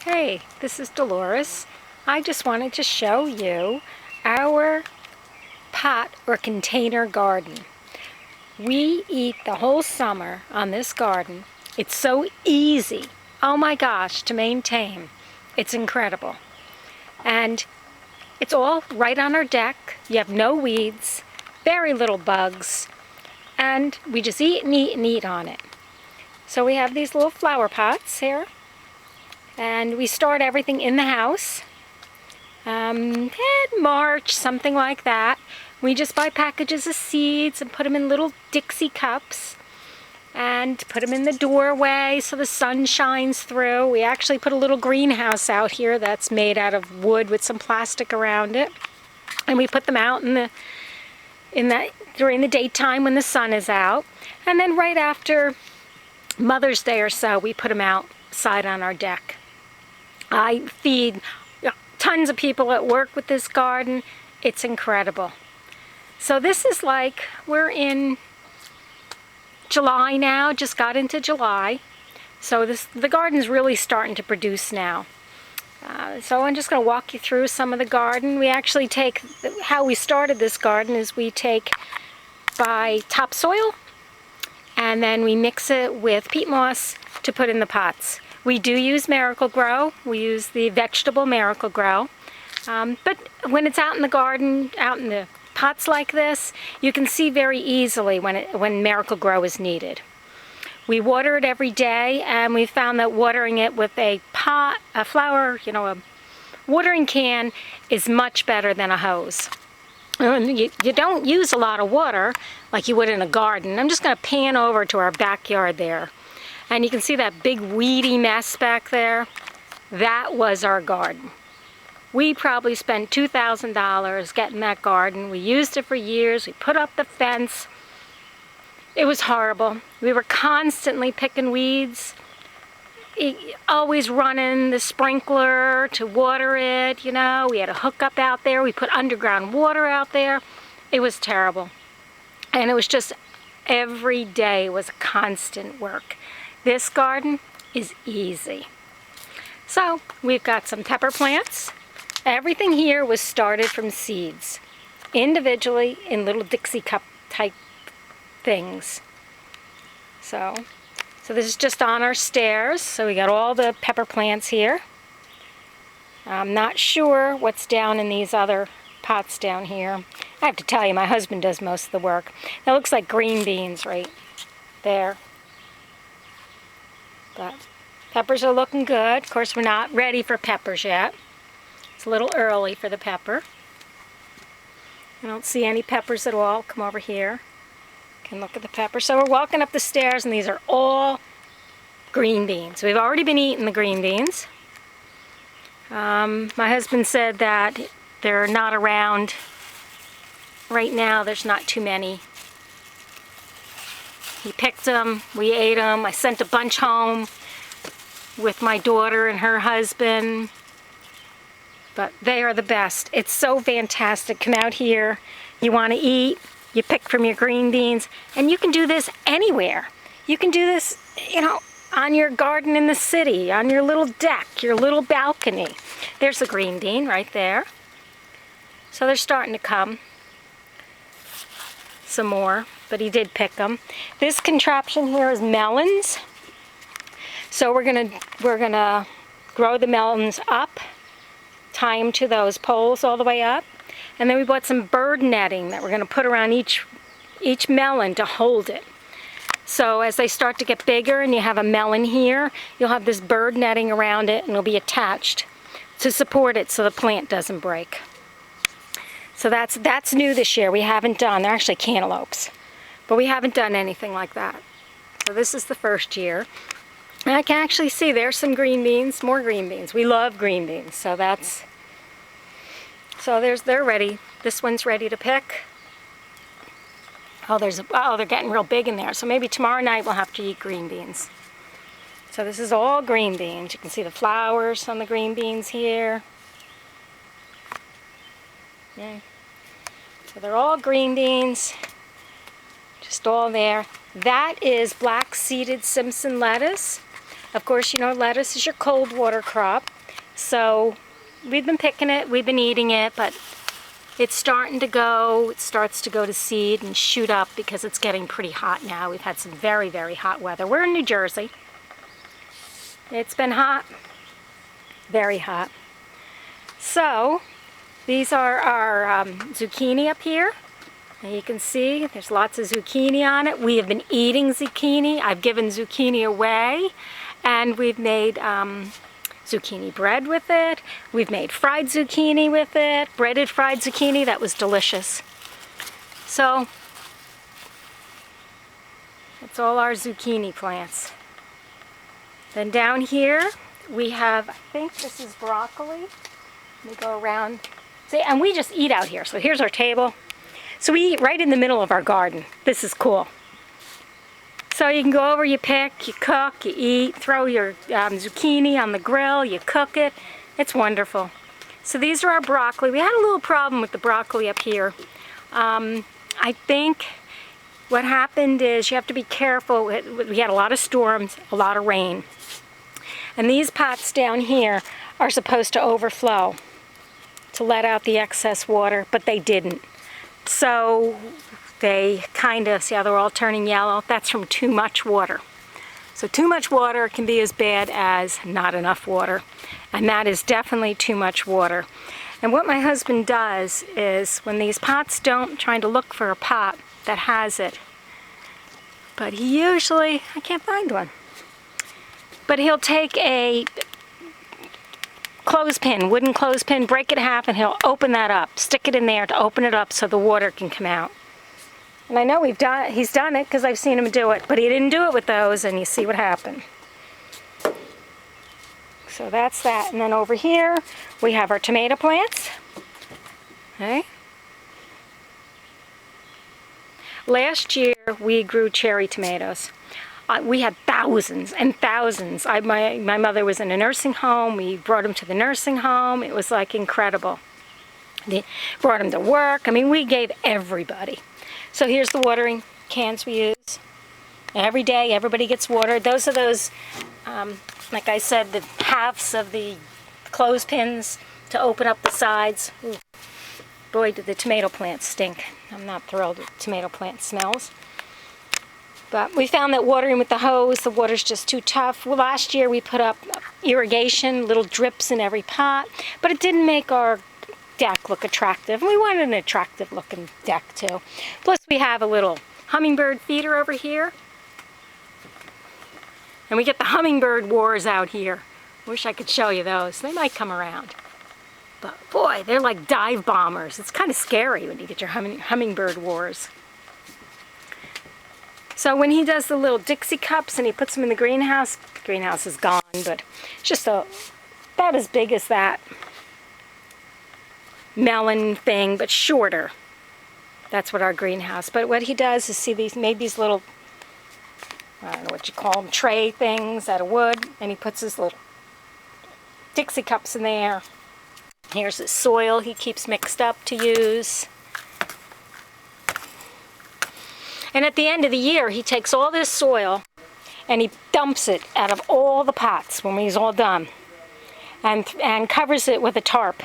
Hey, this is Dolores. I just wanted to show you our pot or container garden. We eat the whole summer on this garden. It's so easy, oh my gosh, to maintain. It's incredible. And it's all right on our deck. You have no weeds, very little bugs, and we just eat and eat and eat on it. So we have these little flower pots here. And we start everything in the house. In March, something like that. We just buy packages of seeds and put them in little Dixie cups and put them in the doorway so the sun shines through. We actually put a little greenhouse out here that's made out of wood with some plastic around it. And we put them out during the daytime when the sun is out. And then right after Mother's Day or so, we put them outside on our deck. I feed tons of people at work with this garden. It's incredible. So this is like, we're in July now, just got into July. So the garden's really starting to produce now. So I'm just going to walk you through some of the garden. We actually take, how we started this garden is we buy topsoil and then we mix it with peat moss to put in the pots. We do use Miracle-Gro. We use the vegetable Miracle-Gro. But when it's out in the garden, out in the pots like this, you can see very easily when Miracle-Gro is needed. We water it every day, and we found that watering it with a watering can is much better than a hose. You don't use a lot of water like you would in a garden. I'm just going to pan over to our backyard there. And you can see that big weedy mess back there. That was our garden. We probably spent $2,000 getting that garden. We used it for years. We put up the fence. It was horrible. We were constantly picking weeds, always running the sprinkler to water it, you know. We had a hookup out there. We put underground water out there. It was terrible. And it was just every day was constant work. This garden is easy. So we've got some pepper plants. Everything here was started from seeds, individually in little Dixie cup type things. So this is just on our stairs. So we got all the pepper plants here. I'm not sure what's down in these other pots down here. I have to tell you, my husband does most of the work. That looks like green beans right there. But peppers are looking good. Of course, we're not ready for peppers yet. It's a little early for the pepper. I don't see any peppers at all. Come over here. You can look at the peppers. So we're walking up the stairs, and these are all green beans. We've already been eating the green beans. My husband said that they're not around. Right now, there's not too many. He picked them, we ate them. I sent a bunch home with my daughter and her husband. But they are the best. It's so fantastic. Come out here, you want to eat, you pick from your green beans, and you can do this anywhere. You can do this, you know, on your garden in the city, on your little deck, your little balcony. There's a green bean right there. So they're starting to come. Some more, but he did pick them. This contraption here is melons. So we're gonna grow the melons up, tie them to those poles all the way up, and then we bought some bird netting that we're gonna put around each melon to hold it. So as they start to get bigger and you have a melon here, you'll have this bird netting around it and it'll be attached to support it so the plant doesn't break. So that's new this year. We haven't done, they're actually cantaloupes, but we haven't done anything like that. So this is the first year. And I can actually see there's some green beans, more green beans. We love green beans, so they're ready. This one's ready to pick. Oh, they're getting real big in there. So maybe tomorrow night we'll have to eat green beans. So this is all green beans. You can see the flowers on the green beans here. Yeah. So they're all green beans, just all there. That is black-seeded Simpson lettuce. Of course, you know, lettuce is your cold water crop. So we've been picking it, we've been eating it, but it's starting to go, it starts to go to seed and shoot up because it's getting pretty hot now. We've had some very, very hot weather. We're in New Jersey. It's been hot, very hot. So these are our zucchini up here. And you can see there's lots of zucchini on it. We have been eating zucchini. I've given zucchini away, and we've made zucchini bread with it. We've made fried zucchini with it, breaded fried zucchini. That was delicious. So that's all our zucchini plants. Then down here we have, I think this is broccoli. Let me go around. See, and we just eat out here. So here's our table. So we eat right in the middle of our garden. This is cool. So you can go over, you pick, you cook, you eat, throw your zucchini on the grill, you cook it. It's wonderful. So these are our broccoli. We had a little problem with the broccoli up here. I think what happened is you have to be careful. We had a lot of storms, a lot of rain. And these pots down here are supposed to overflow to let out the excess water, but they didn't. So they kind of, see how they're all turning yellow? That's from too much water. So too much water can be as bad as not enough water. And that is definitely too much water. And what my husband does is when these pots don't, trying to look for a pot that has it. But he usually, I can't find one. But he'll take a clothespin, wooden clothespin, break it in half, and he'll open that up, stick it in there to open it up so the water can come out. And I know he's done it because I've seen him do it, but he didn't do it with those, and you see what happened. So that's that. And then over here we have our tomato plants. Okay. Last year we grew cherry tomatoes. We had thousands and thousands. My mother was in a nursing home. We brought them to the nursing home. It was like incredible. They brought them to work. I mean, we gave everybody. So here's the watering cans we use. Every day, everybody gets watered. Those are those, like I said, the halves of the clothespins to open up the sides. Ooh, boy, do the tomato plants stink. I'm not thrilled with tomato plant smells. But we found that watering with the hose, the water's just too tough. Well, last year we put up irrigation, little drips in every pot, but it didn't make our deck look attractive. We wanted an attractive looking deck too. Plus we have a little hummingbird feeder over here. And we get the hummingbird wars out here. Wish I could show you those. They might come around. But boy, they're like dive bombers. It's kind of scary when you get your hummingbird wars. So when he does the little Dixie cups and he puts them in the greenhouse is gone, but it's just about as big as that melon thing, but shorter. That's what our greenhouse. But what he does is see these, made these little, I don't know what you call them, tray things out of wood, and he puts his little Dixie cups in there. Here's his soil he keeps mixed up to use. And at the end of the year, he takes all this soil and he dumps it out of all the pots when he's all done, and covers it with a tarp.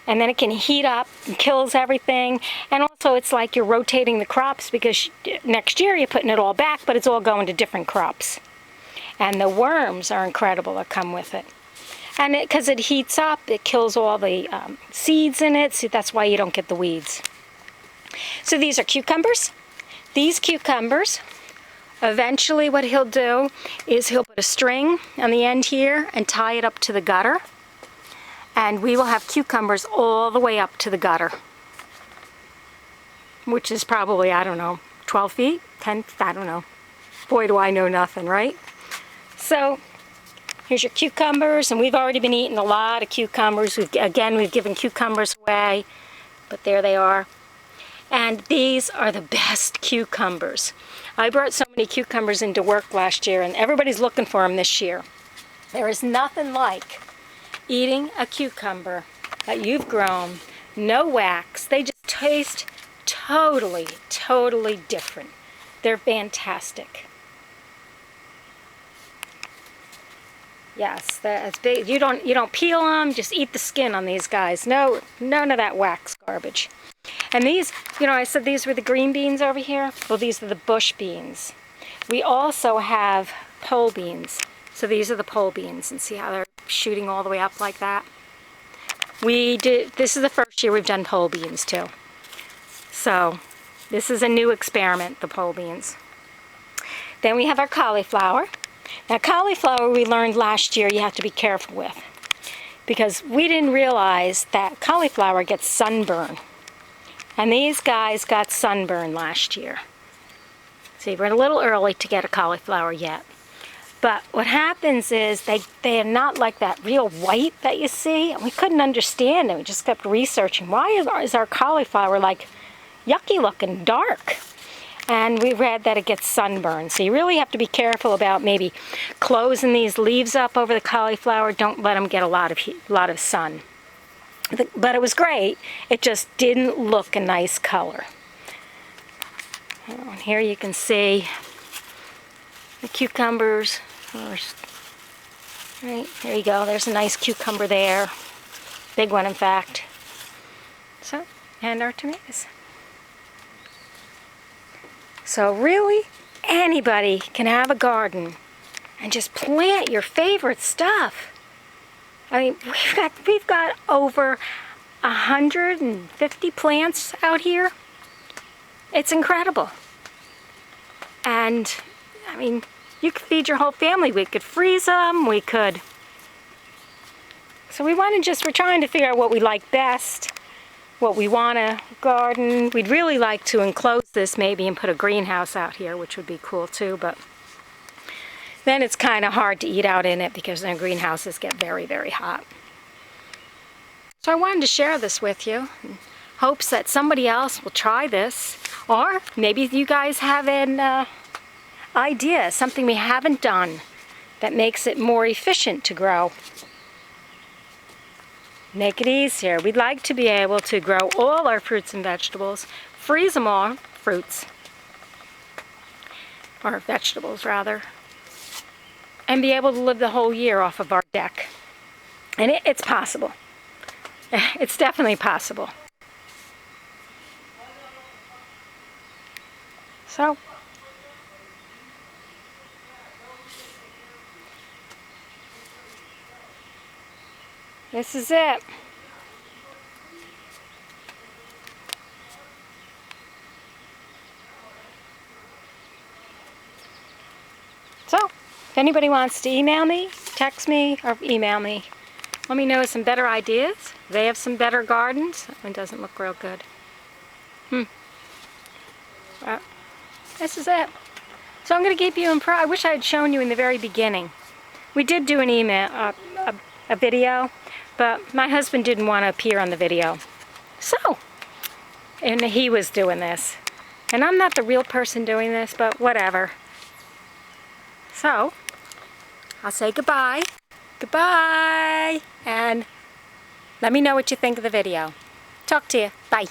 And then it can heat up and kills everything. And also it's like you're rotating the crops because next year you're putting it all back, but it's all going to different crops. And the worms are incredible that come with it. And because it heats up, it kills all the seeds in it, so that's why you don't get the weeds. So these are cucumbers. These cucumbers, eventually what he'll do is he'll put a string on the end here and tie it up to the gutter. And we will have cucumbers all the way up to the gutter, which is probably, I don't know, 12 feet, 10, I don't know. Boy, do I know nothing, right? So here's your cucumbers, and we've already been eating a lot of cucumbers. We've given cucumbers away, but there they are. And these are the best cucumbers. I brought so many cucumbers into work last year, and everybody's looking for them this year. There is nothing like eating a cucumber that you've grown, no wax. They just taste totally, totally different. They're fantastic. Yes, that's big. You don't peel them, just eat the skin on these guys. No, none of that wax garbage. And these, I said these were the green beans over here. Well, these are the bush beans. We also have pole beans. So these are the pole beans, and see how they're shooting all the way up like that? This is the first year we've done pole beans too. So this is a new experiment, the pole beans. Then we have our cauliflower. Now cauliflower we learned last year you have to be careful with, because we didn't realize that cauliflower gets sunburn. And these guys got sunburn last year. See, we're a little early to get a cauliflower yet. But what happens is they are not like that real white that you see. And we couldn't understand it. We just kept researching. Why is our cauliflower like yucky looking, dark? And we read that it gets sunburned. So you really have to be careful about maybe closing these leaves up over the cauliflower. Don't let them get a lot of sun. But it was great. It just didn't look a nice color. And here you can see the cucumbers. Right, there you go. There's a nice cucumber there. Big one, in fact. So, and our tomatoes. So really, anybody can have a garden and just plant your favorite stuff. I mean, we've got over 150 plants out here. It's incredible. And, I mean, you could feed your whole family. We could freeze them, we could. So we're trying to figure out what we like best, what we want to garden. We'd really like to enclose this maybe and put a greenhouse out here, which would be cool too, but then it's kind of hard to eat out in it because then greenhouses get very, very hot. So I wanted to share this with you in hopes that somebody else will try this, or maybe you guys have an idea, something we haven't done that makes it more efficient to grow. Make it easier. We'd like to be able to grow all our fruits and vegetables, freeze them all, fruits, or vegetables rather, and be able to live the whole year off of our deck. And it's possible. It's definitely possible. So, this is it. So, if anybody wants to email me, text me, or email me, let me know some better ideas. They have some better gardens. That one doesn't look real good. Well, this is it. So I'm going to keep you in I wish I had shown you in the very beginning. We did do an email, a video, but my husband didn't want to appear on the video. So, and he was doing this. And I'm not the real person doing this, but whatever. So, I'll say goodbye. Goodbye! And let me know what you think of the video. Talk to you. Bye.